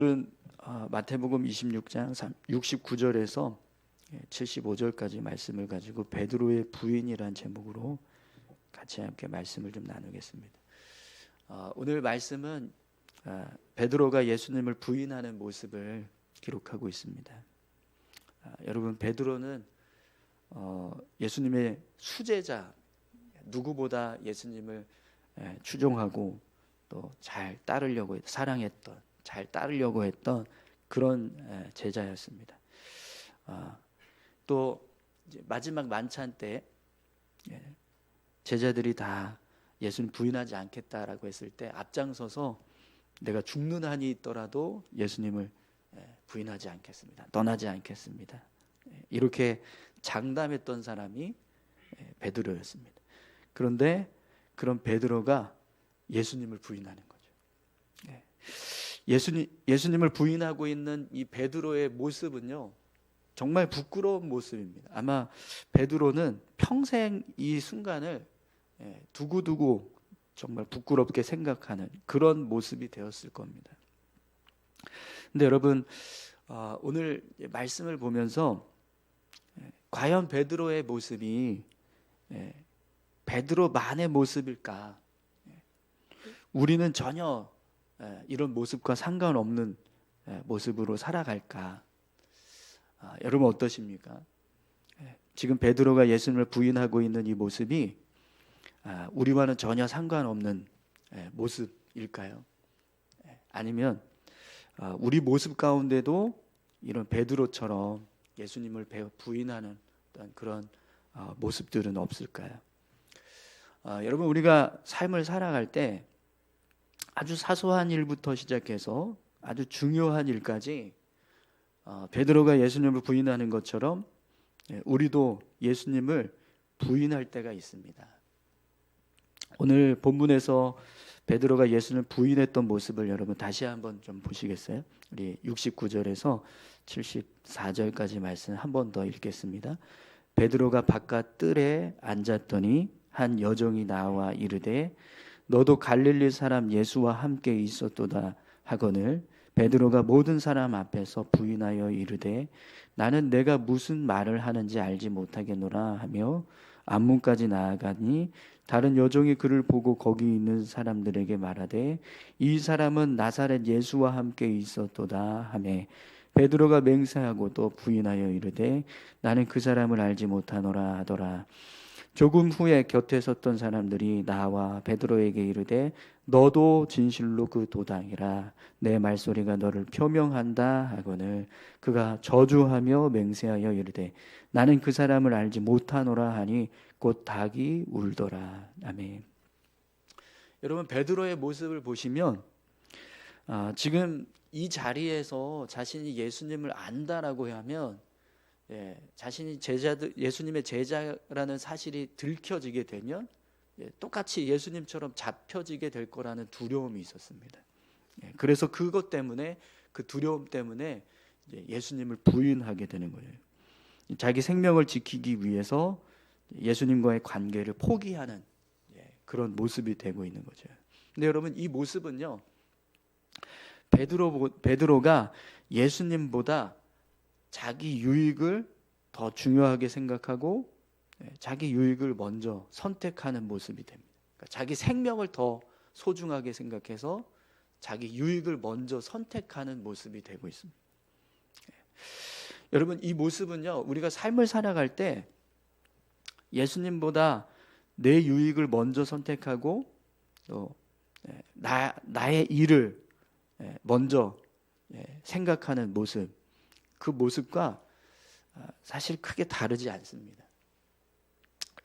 오늘은 마태복음 26장 69절에서 75절까지 말씀을 가지고 베드로의 부인이란 제목으로 같이 함께 말씀을 좀 나누겠습니다. 오늘 말씀은 베드로가 예수님을 부인하는 모습을 기록하고 있습니다. 여러분, 베드로는 예수님의 수제자, 누구보다 예수님을 추종하고 또 잘 따르려고 잘 따르려고 했던 그런 제자였습니다. 또 이제 마지막 만찬 때 제자들이 다 예수님 부인하지 않겠다라고 했을 때 앞장서서 내가 죽는 한이 있더라도 예수님을 부인하지 않겠습니다. 떠나지 않겠습니다. 이렇게 장담했던 사람이 베드로였습니다. 그런데 그런 베드로가 예수님을 부인하는 거죠. 예수님을 부인하고 있는 이 베드로의 모습은요, 정말 부끄러운 모습입니다. 아마 베드로는 평생 이 순간을 두고두고 정말 부끄럽게 생각하는 그런 모습이 되었을 겁니다. 근데 여러분, 오늘 말씀을 보면서 과연 베드로의 모습이 베드로만의 모습일까? 우리는 전혀 이런 모습과 상관없는 모습으로 살아갈까? 여러분 어떠십니까? 지금 베드로가 예수님을 부인하고 있는 이 모습이 우리와는 전혀 상관없는 모습일까요? 아니면 우리 모습 가운데도 이런 베드로처럼 예수님을 부인하는 그런 모습들은 없을까요? 여러분, 우리가 삶을 살아갈 때 아주 사소한 일부터 시작해서 아주 중요한 일까지 베드로가 예수님을 부인하는 것처럼 우리도 예수님을 부인할 때가 있습니다. 오늘 본문에서 베드로가 예수님을 부인했던 모습을 여러분 다시 한번 좀 보시겠어요? 우리 69절에서 74절까지 말씀 한 번 더 읽겠습니다. 베드로가 바깥 뜰에 앉았더니 한 여종이 나와 이르되 너도 갈릴리 사람 예수와 함께 있었도다 하거늘 베드로가 모든 사람 앞에서 부인하여 이르되 나는 내가 무슨 말을 하는지 알지 못하겠노라 하며 앞문까지 나아가니 다른 여종이 그를 보고 거기 있는 사람들에게 말하되 이 사람은 나사렛 예수와 함께 있었도다 하매 베드로가 맹세하고 또 부인하여 이르되 나는 그 사람을 알지 못하노라 하더라. 조금 후에 곁에 섰던 사람들이 나와 베드로에게 이르되 너도 진실로 그 도당이라 내 말소리가 너를 표명한다 하거늘 그가 저주하며 맹세하여 이르되 나는 그 사람을 알지 못하노라 하니 곧 닭이 울더라. 아멘. 여러분, 베드로의 모습을 보시면 지금 이 자리에서 자신이 예수님을 안다라고 하면 자신이 예수님의 제자라는 사실이 들켜지게 되면 똑같이 예수님처럼 잡혀지게 될 거라는 두려움이 있었습니다. 그래서 그것 때문에, 그 두려움 때문에 예수님을 부인하게 되는 거예요. 자기 생명을 지키기 위해서 예수님과의 관계를 포기하는 그런 모습이 되고 있는 거죠. 근데 여러분, 이 모습은요, 베드로가 예수님보다 자기 유익을 더 중요하게 생각하고 자기 유익을 먼저 선택하는 모습이 됩니다. 그러니까 자기 생명을 더 소중하게 생각해서 자기 유익을 먼저 선택하는 모습이 되고 있습니다. 여러분, 이 모습은요, 우리가 삶을 살아갈 때 예수님보다 내 유익을 먼저 선택하고 또 나의 일을 먼저 생각하는 모습, 그 모습과 사실 크게 다르지 않습니다.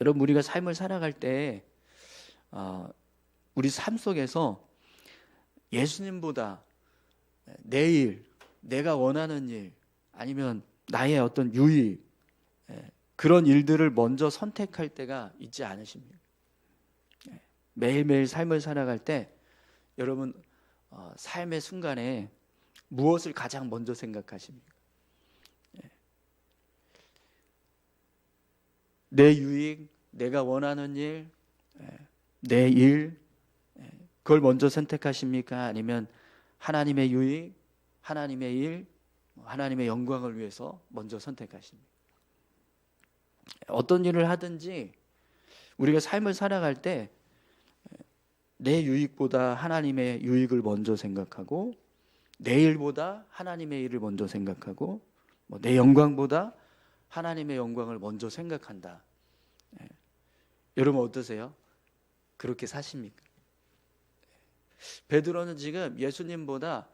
여러분, 우리가 삶을 살아갈 때 우리 삶 속에서 예수님보다 내 일, 내가 원하는 일, 아니면 나의 어떤 유익, 그런 일들을 먼저 선택할 때가 있지 않으십니까? 매일매일 삶을 살아갈 때 여러분 삶의 순간에 무엇을 가장 먼저 생각하십니까? 내 유익, 내가 원하는 일, 내 일, 그걸 먼저 선택하십니까? 아니면 하나님의 유익, 하나님의 일, 하나님의 영광을 위해서 먼저 선택하십니다. 어떤 일을 하든지 우리가 삶을 살아갈 때 내 유익보다 하나님의 유익을 먼저 생각하고, 내 일보다 하나님의 일을 먼저 생각하고, 내 영광보다 하나님의 영광을 먼저 생각한다. 여러분 어떠세요? 그렇게 사십니까? 베드로는 지금 예수님보다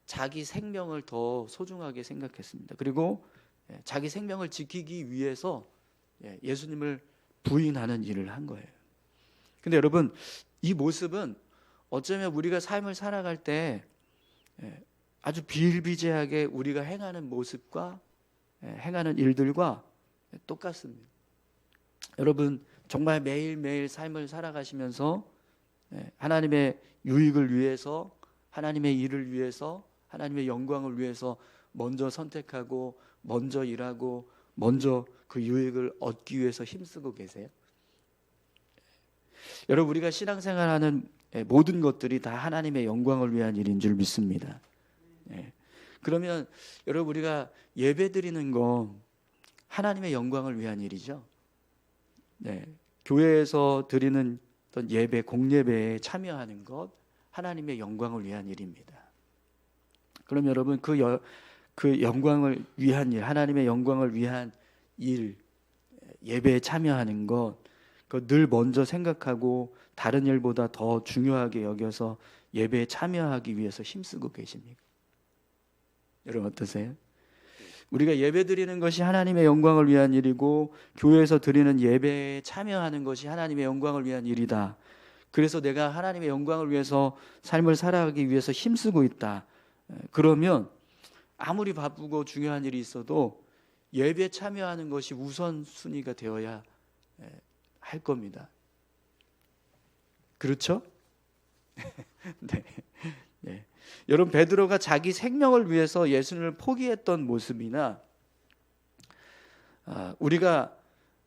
자기 생명을 더 소중하게 생각했습니다. 그리고 자기 생명을 지키기 위해서 예수님을 부인하는 일을 한 거예요. 근데 여러분, 이 모습은 어쩌면 우리가 삶을 살아갈 때 아주 비일비재하게 우리가 행하는 모습과 행하는 일들과 똑같습니다. 여러분, 정말 매일매일 삶을 살아가시면서 하나님의 유익을 위해서, 하나님의 일을 위해서, 하나님의 영광을 위해서 먼저 선택하고, 먼저 일하고, 먼저 그 유익을 얻기 위해서 힘쓰고 계세요? 여러분, 우리가 신앙생활하는 모든 것들이 다 하나님의 영광을 위한 일인 줄 믿습니다. 그러면 여러분, 우리가 예배 드리는 거 하나님의 영광을 위한 일이죠. 교회에서 드리는 어떤 예배, 공예배에 참여하는 것 하나님의 영광을 위한 일입니다. 그럼 여러분, 그 영광을 위한 일, 하나님의 영광을 위한 일, 예배에 참여하는 것, 그거 늘 먼저 생각하고 다른 일보다 더 중요하게 여겨서 예배에 참여하기 위해서 힘쓰고 계십니까? 여러분 어떠세요? 우리가 예배 드리는 것이 하나님의 영광을 위한 일이고, 교회에서 드리는 예배에 참여하는 것이 하나님의 영광을 위한 일이다. 그래서 내가 하나님의 영광을 위해서 삶을 살아가기 위해서 힘쓰고 있다. 그러면 아무리 바쁘고 중요한 일이 있어도 예배에 참여하는 것이 우선순위가 되어야 할 겁니다. 그렇죠? 네. 여러분, 베드로가 자기 생명을 위해서 예수님을 포기했던 모습이나, 우리가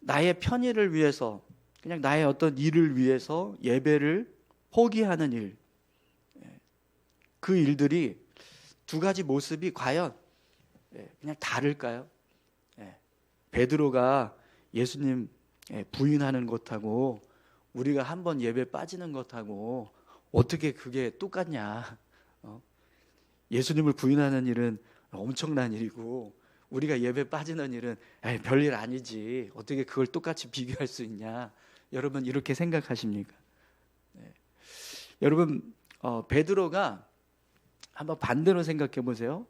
나의 편의를 위해서, 그냥 나의 어떤 일을 위해서 예배를 포기하는 일, 그 일들이 두 가지 모습이 과연 그냥 다를까요? 베드로가 예수님 부인하는 것하고 우리가 한번 예배 빠지는 것하고 어떻게 그게 똑같냐? 예수님을 부인하는 일은 엄청난 일이고 우리가 예배 빠지는 일은 별일 아니지. 어떻게 그걸 똑같이 비교할 수 있냐? 여러분 이렇게 생각하십니까? 여러분, 베드로가 한번 반대로 생각해 보세요.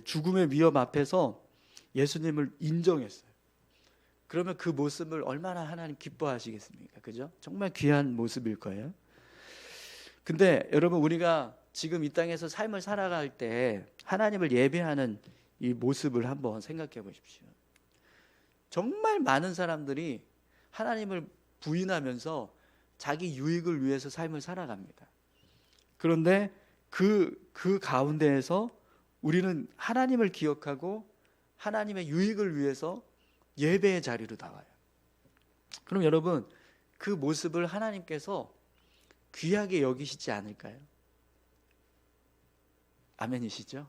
죽음의 위험 앞에서 예수님을 인정했어요. 그러면 그 모습을 얼마나 하나님 기뻐하시겠습니까? 그죠? 정말 귀한 모습일 거예요. 근데 여러분, 우리가 지금 이 땅에서 삶을 살아갈 때 하나님을 예배하는 이 모습을 한번 생각해 보십시오. 정말 많은 사람들이 하나님을 부인하면서 자기 유익을 위해서 삶을 살아갑니다. 그런데 그 가운데에서 우리는 하나님을 기억하고 하나님의 유익을 위해서 예배의 자리로 나와요. 그럼 여러분, 그 모습을 하나님께서 귀하게 여기시지 않을까요? 아멘이시죠?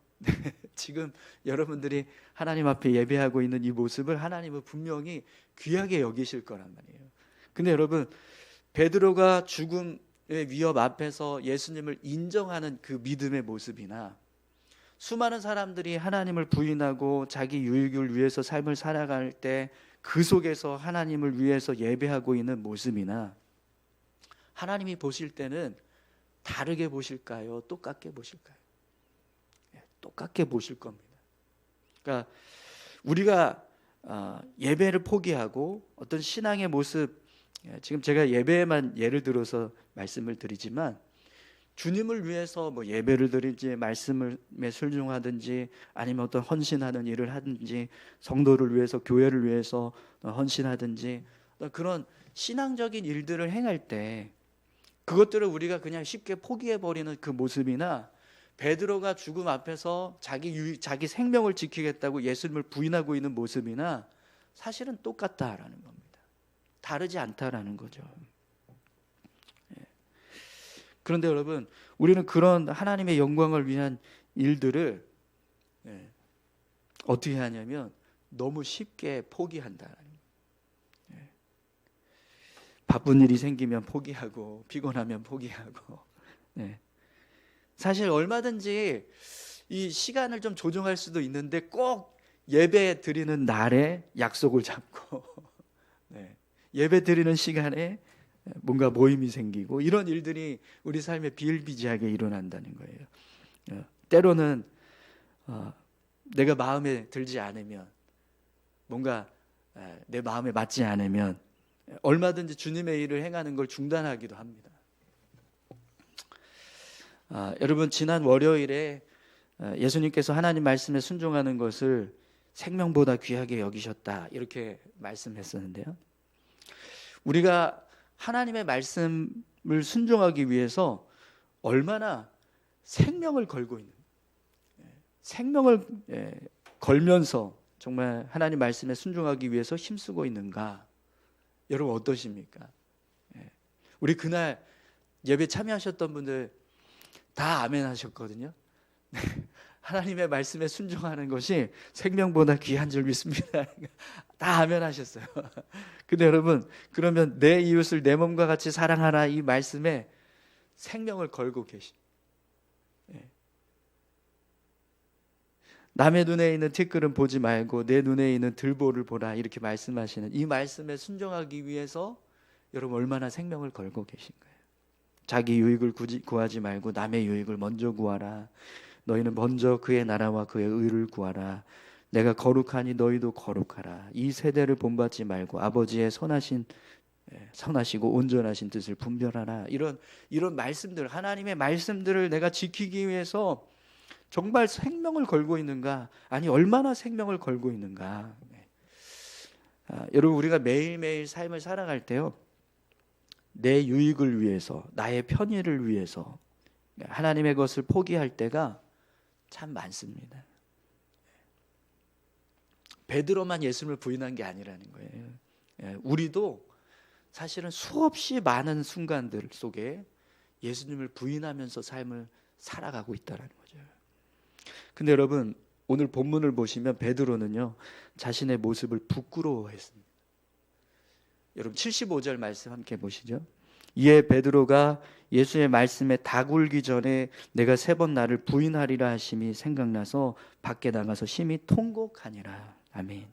지금 여러분들이 하나님 앞에 예배하고 있는 이 모습을 하나님은 분명히 귀하게 여기실 거란 말이에요. 근데 여러분, 베드로가 죽음의 위협 앞에서 예수님을 인정하는 그 믿음의 모습이나, 수많은 사람들이 하나님을 부인하고 자기 유익을 위해서 삶을 살아갈 때 그 속에서 하나님을 위해서 예배하고 있는 모습이나, 하나님이 보실 때는 다르게 보실까요? 똑같게 보실까요? 똑같게 보실 겁니다. 그러니까 우리가 예배를 포기하고 어떤 신앙의 모습, 지금 제가 예배에만 예를 들어서 말씀을 드리지만, 주님을 위해서 뭐 예배를 드리든지 말씀에 순종하든지 아니면 어떤 헌신하는 일을 하든지 성도를 위해서 교회를 위해서 헌신하든지 그런 신앙적인 일들을 행할 때 그것들을 우리가 그냥 쉽게 포기해버리는 그 모습이나, 베드로가 죽음 앞에서 자기 생명을 지키겠다고 예수님을 부인하고 있는 모습이나 사실은 똑같다라는 겁니다. 다르지 않다라는 거죠. 그런데 여러분, 우리는 그런 하나님의 영광을 위한 일들을 어떻게 하냐면 너무 쉽게 포기한다. 바쁜 일이 생기면 포기하고 피곤하면 포기하고. 사실 얼마든지 이 시간을 좀 조정할 수도 있는데 꼭 예배 드리는 날에 약속을 잡고 예배 드리는 시간에 뭔가 모임이 생기고 이런 일들이 우리 삶에 비일비재하게 일어난다는 거예요. 때로는 내가 마음에 들지 않으면, 뭔가 내 마음에 맞지 않으면 얼마든지 주님의 일을 행하는 걸 중단하기도 합니다. 여러분, 지난 월요일에 예수님께서 하나님 말씀에 순종하는 것을 생명보다 귀하게 여기셨다, 이렇게 말씀했었는데요. 우리가 하나님의 말씀을 순종하기 위해서 얼마나 생명을 걸고 있는, 생명을 걸면서 정말 하나님 말씀에 순종하기 위해서 힘쓰고 있는가? 여러분 어떠십니까? 우리 그날 예배 참여하셨던 분들 다 아멘 하셨거든요. 하나님의 말씀에 순종하는 것이 생명보다 귀한 줄 믿습니다. 다 아멘 하셨어요. 근데 여러분, 그러면 내 이웃을 내 몸과 같이 사랑하라, 이 말씀에 생명을 걸고 계십니다. 남의 눈에 있는 티끌은 보지 말고 내 눈에 있는 들보를 보라, 이렇게 말씀하시는 이 말씀에 순종하기 위해서 여러분 얼마나 생명을 걸고 계신 거예요. 자기 유익을 구하지 말고 남의 유익을 먼저 구하라. 너희는 먼저 그의 나라와 그의 의를 구하라. 내가 거룩하니 너희도 거룩하라. 이 세대를 본받지 말고 아버지의 선하시고 온전하신 뜻을 분별하라. 이런 말씀들, 하나님의 말씀들을 내가 지키기 위해서 정말 생명을 걸고 있는가? 아니, 얼마나 생명을 걸고 있는가? 여러분, 우리가 매일매일 삶을 살아갈 때요, 내 유익을 위해서, 나의 편의를 위해서 하나님의 것을 포기할 때가 참 많습니다. 베드로만 예수님을 부인한 게 아니라는 거예요. 우리도 사실은 수없이 많은 순간들 속에 예수님을 부인하면서 삶을 살아가고 있다는 거죠. 근데 여러분, 오늘 본문을 보시면 베드로는요, 자신의 모습을 부끄러워했습니다. 여러분 75절 말씀 함께 보시죠. 이에 베드로가 예수의 말씀에 다 굴기 전에 내가 3번 나를 부인하리라 하심이 생각나서 밖에 나가서 심히 통곡하니라. 아멘.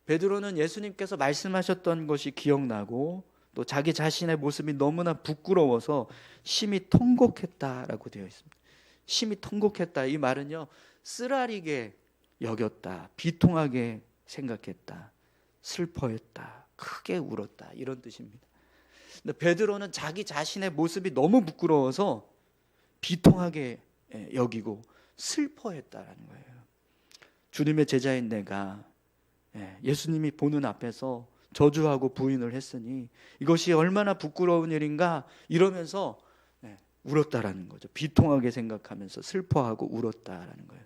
베드로는 예수님께서 말씀하셨던 것이 기억나고 또 자기 자신의 모습이 너무나 부끄러워서 심히 통곡했다라고 되어 있습니다. 심히 통곡했다, 이 말은요, 쓰라리게 여겼다, 비통하게 생각했다, 슬퍼했다, 크게 울었다, 이런 뜻입니다. 근데 베드로는 자기 자신의 모습이 너무 부끄러워서 비통하게 여기고 슬퍼했다라는 거예요. 주님의 제자인 내가 예수님이 보는 앞에서 저주하고 부인을 했으니 이것이 얼마나 부끄러운 일인가, 이러면서 울었다라는 거죠. 비통하게 생각하면서 슬퍼하고 울었다라는 거예요.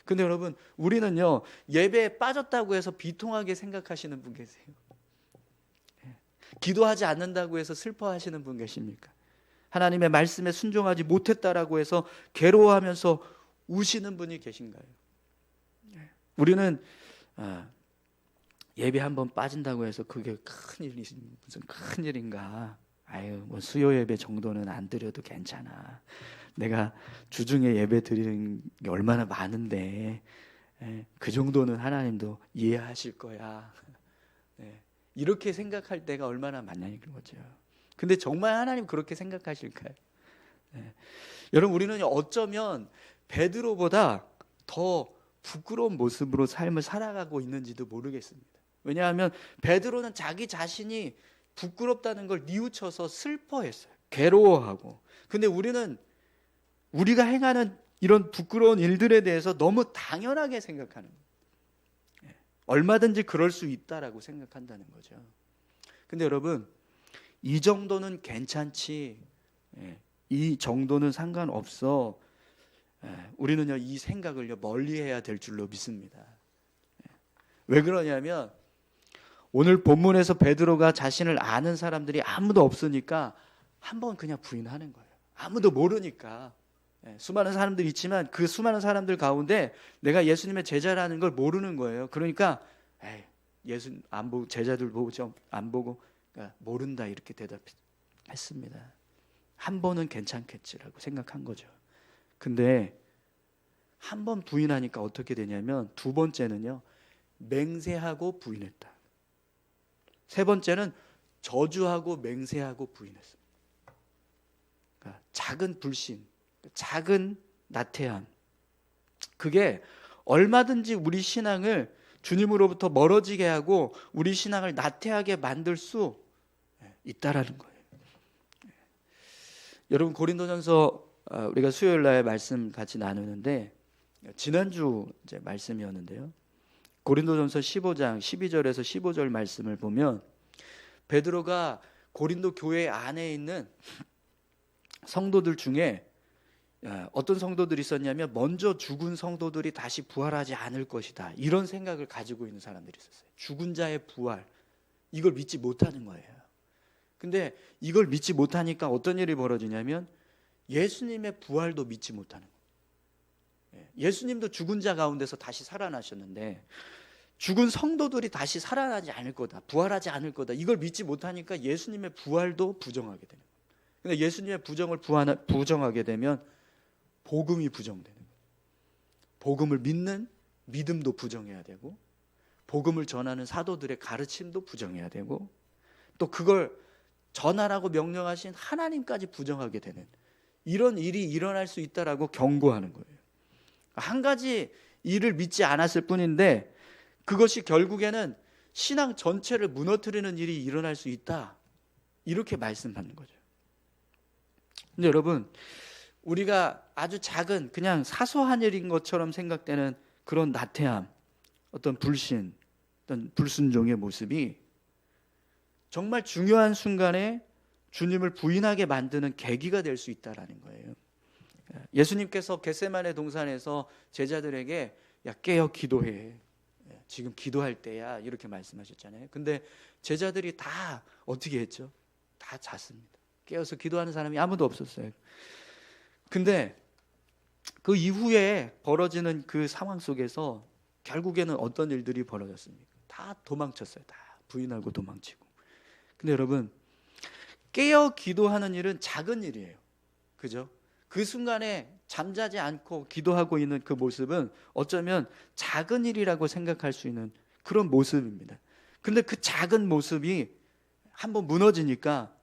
근데 여러분, 우리는요, 예배에 빠졌다고 해서 비통하게 생각하시는 분 계세요? 기도하지 않는다고 해서 슬퍼하시는 분 계십니까? 하나님의 말씀에 순종하지 못했다라고 해서 괴로워하면서 우시는 분이 계신가요? 우리는 예배 한번 빠진다고 해서 그게 큰일이 무슨 큰일인가? 아유, 뭐 수요 예배 정도는 안 드려도 괜찮아. 내가 주중에 예배 드리는 게 얼마나 많은데 그 정도는 하나님도 이해하실 거야. 이렇게 생각할 때가 얼마나 많냐는 거죠. 근데 정말 하나님 그렇게 생각하실까요? 여러분, 우리는 어쩌면 베드로보다 더 부끄러운 모습으로 삶을 살아가고 있는지도 모르겠습니다. 왜냐하면 베드로는 자기 자신이 부끄럽다는 걸 뉘우쳐서 슬퍼했어요. 괴로워하고. 근데 우리는 우리가 행하는 이런 부끄러운 일들에 대해서 너무 당연하게 생각하는 거예요. 얼마든지 그럴 수 있다라고 생각한다는 거죠. 근데 여러분, 이 정도는 괜찮지, 이 정도는 상관없어, 우리는요, 이 생각을요, 멀리해야 될 줄로 믿습니다. 왜 그러냐면 오늘 본문에서 베드로가 자신을 아는 사람들이 아무도 없으니까 한번 그냥 부인하는 거예요. 아무도 모르니까. 수많은 사람들이 있지만 그 수많은 사람들 가운데 내가 예수님의 제자라는 걸 모르는 거예요. 그러니까 예수 안 보고 제자들 보고 좀 안 보고 그러니까 모른다 이렇게 대답했습니다. 한 번은 괜찮겠지라고 생각한 거죠. 근데 한 번 부인하니까 어떻게 되냐면 두 번째는요, 맹세하고 부인했다. 세 번째는 저주하고 맹세하고 부인했습니다. 그러니까 작은 불신, 작은 나태함, 그게 얼마든지 우리 신앙을 주님으로부터 멀어지게 하고 우리 신앙을 나태하게 만들 수 있다라는 거예요. 여러분, 고린도전서 우리가 수요일 날 말씀 같이 나누는데 지난주 이제 말씀이었는데요. 고린도전서 15장 12절에서 15절 말씀을 보면 베드로가 고린도 교회 안에 있는 성도들 중에 어떤 성도들이 있었냐면 먼저 죽은 성도들이 다시 부활하지 않을 것이다, 이런 생각을 가지고 있는 사람들이 있었어요. 죽은 자의 부활, 이걸 믿지 못하는 거예요. 근데 이걸 믿지 못하니까 어떤 일이 벌어지냐면 예수님의 부활도 믿지 못하는 거예요. 예수님도 죽은 자 가운데서 다시 살아나셨는데 죽은 성도들이 다시 살아나지 않을 거다, 부활하지 않을 거다, 이걸 믿지 못하니까 예수님의 부활도 부정하게 되는 거예요. 근데 예수님의 부정하게 되면 복음이 부정되는 거예요. 복음을 믿는 믿음도 부정해야 되고, 복음을 전하는 사도들의 가르침도 부정해야 되고, 또 그걸 전하라고 명령하신 하나님까지 부정하게 되는 이런 일이 일어날 수 있다라고 경고하는 거예요. 한 가지 일을 믿지 않았을 뿐인데 그것이 결국에는 신앙 전체를 무너뜨리는 일이 일어날 수 있다, 이렇게 말씀하는 거죠. 근데 여러분, 우리가 아주 작은 그냥 사소한 일인 것처럼 생각되는 그런 나태함, 어떤 불신, 어떤 불순종의 모습이 정말 중요한 순간에 주님을 부인하게 만드는 계기가 될 수 있다라는 거예요. 예수님께서 겟세마네 동산에서 제자들에게 야, 깨어 기도해, 지금 기도할 때야, 이렇게 말씀하셨잖아요. 근데 제자들이 다 어떻게 했죠? 다 잤습니다. 깨어서 기도하는 사람이 아무도 없었어요. 근데 그 이후에 벌어지는 그 상황 속에서 결국에는 어떤 일들이 벌어졌습니까? 다 도망쳤어요. 다 부인하고 도망치고. 근데 여러분, 깨어 기도하는 일은 작은 일이에요. 그죠? 그 순간에 잠자지 않고 기도하고 있는 그 모습은 어쩌면 작은 일이라고 생각할 수 있는 그런 모습입니다. 근데 그 작은 모습이 한번 무너지니까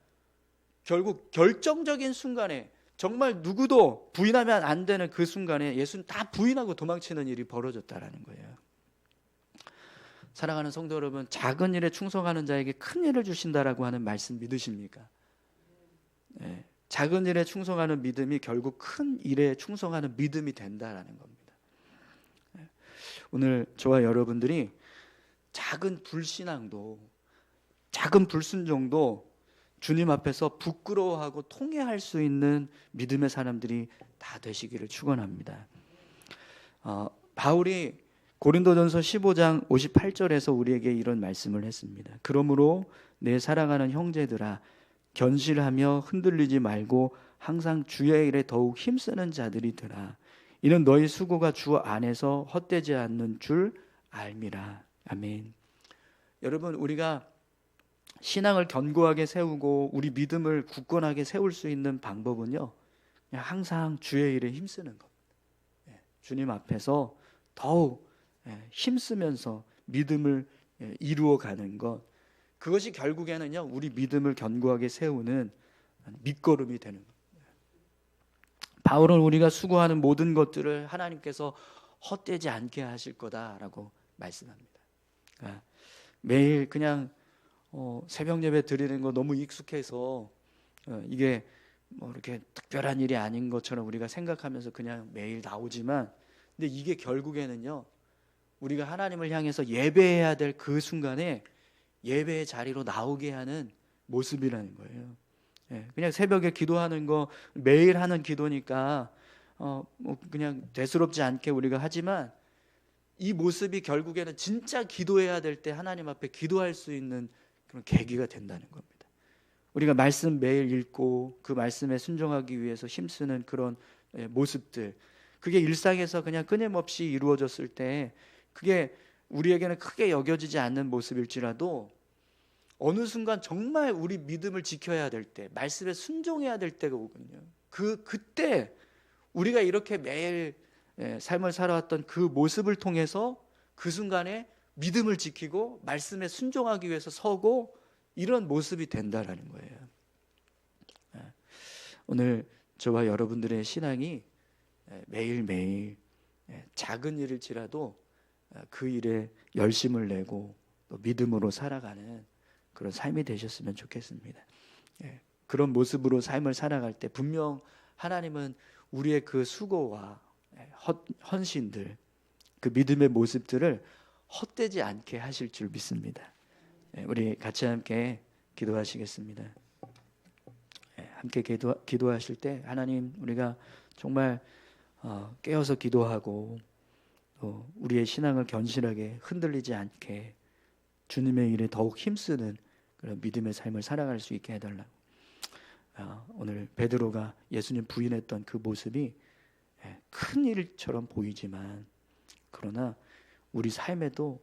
결국 결정적인 순간에, 정말 누구도 부인하면 안 되는 그 순간에 예수는 다 부인하고 도망치는 일이 벌어졌다라는 거예요. 사랑하는 성도 여러분, 작은 일에 충성하는 자에게 큰 일을 주신다라고 하는 말씀 믿으십니까? 네. 작은 일에 충성하는 믿음이 결국 큰 일에 충성하는 믿음이 된다라는 겁니다. 오늘 저와 여러분들이 작은 불신앙도, 작은 불순종도 주님 앞에서 부끄러워하고 통회할 수 있는 믿음의 사람들이 다 되시기를 축원합니다. 바울이 고린도전서 15장 58절에서 우리에게 이런 말씀을 했습니다. 그러므로 내 사랑하는 형제들아, 견실하며 흔들리지 말고 항상 주의 일에 더욱 힘쓰는 자들이 되라. 이는 너희 수고가 주 안에서 헛되지 않는 줄 알미라. 아멘. 여러분, 우리가 신앙을 견고하게 세우고 우리 믿음을 굳건하게 세울 수 있는 방법은요, 그냥 항상 주의 일에 힘쓰는 겁니다. 주님 앞에서 더욱 힘쓰면서 믿음을 이루어가는 것, 그것이 결국에는요 우리 믿음을 견고하게 세우는 밑거름이 되는 겁니다. 바울은 우리가 수고하는 모든 것들을 하나님께서 헛되지 않게 하실 거다라고 말씀합니다. 그러니까 매일 그냥 새벽 예배 드리는 거 너무 익숙해서 이게 뭐 이렇게 특별한 일이 아닌 것처럼 우리가 생각하면서 그냥 매일 나오지만, 근데 이게 결국에는요 우리가 하나님을 향해서 예배해야 될 그 순간에 예배의 자리로 나오게 하는 모습이라는 거예요. 그냥 새벽에 기도하는 거 매일 하는 기도니까 뭐 그냥 대수롭지 않게 우리가 하지만, 이 모습이 결국에는 진짜 기도해야 될 때 하나님 앞에 기도할 수 있는 그런 계기가 된다는 겁니다. 우리가 말씀 매일 읽고 그 말씀에 순종하기 위해서 힘쓰는 그런 모습들, 그게 일상에서 그냥 끊임없이 이루어졌을 때 그게 우리에게는 크게 여겨지지 않는 모습일지라도 어느 순간 정말 우리 믿음을 지켜야 될 때, 말씀에 순종해야 될 때가 오거든요. 그때 우리가 이렇게 매일 삶을 살아왔던 그 모습을 통해서 그 순간에 믿음을 지키고 말씀에 순종하기 위해서 서고 이런 모습이 된다라는 거예요. 오늘 저와 여러분들의 신앙이 매일매일 작은 일일지라도 그 일에 열심을 내고 또 믿음으로 살아가는 그런 삶이 되셨으면 좋겠습니다. 그런 모습으로 삶을 살아갈 때 분명 하나님은 우리의 그 수고와 헌신들, 그 믿음의 모습들을 헛되지 않게 하실 줄 믿습니다. 우리 같이 함께 기도하시겠습니다. 함께 기도하실 때 하나님, 우리가 정말 깨어서 기도하고 또 우리의 신앙을 견실하게 흔들리지 않게 주님의 일에 더욱 힘쓰는 그런 믿음의 삶을 살아갈 수 있게 해달라고. 오늘 베드로가 예수님 부인했던 그 모습이 큰 일처럼 보이지만 그러나 우리 삶에도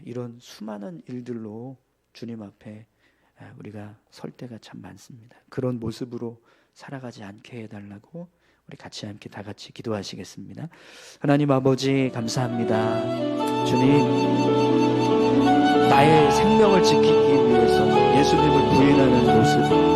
이런 수많은 일들로 주님 앞에 우리가 설 때가 참 많습니다. 그런 모습으로 살아가지 않게 해달라고 우리 같이 함께 다 같이 기도하시겠습니다. 하나님 아버지 감사합니다. 주님, 나의 생명을 지키기 위해서 예수님을 부인하는 모습,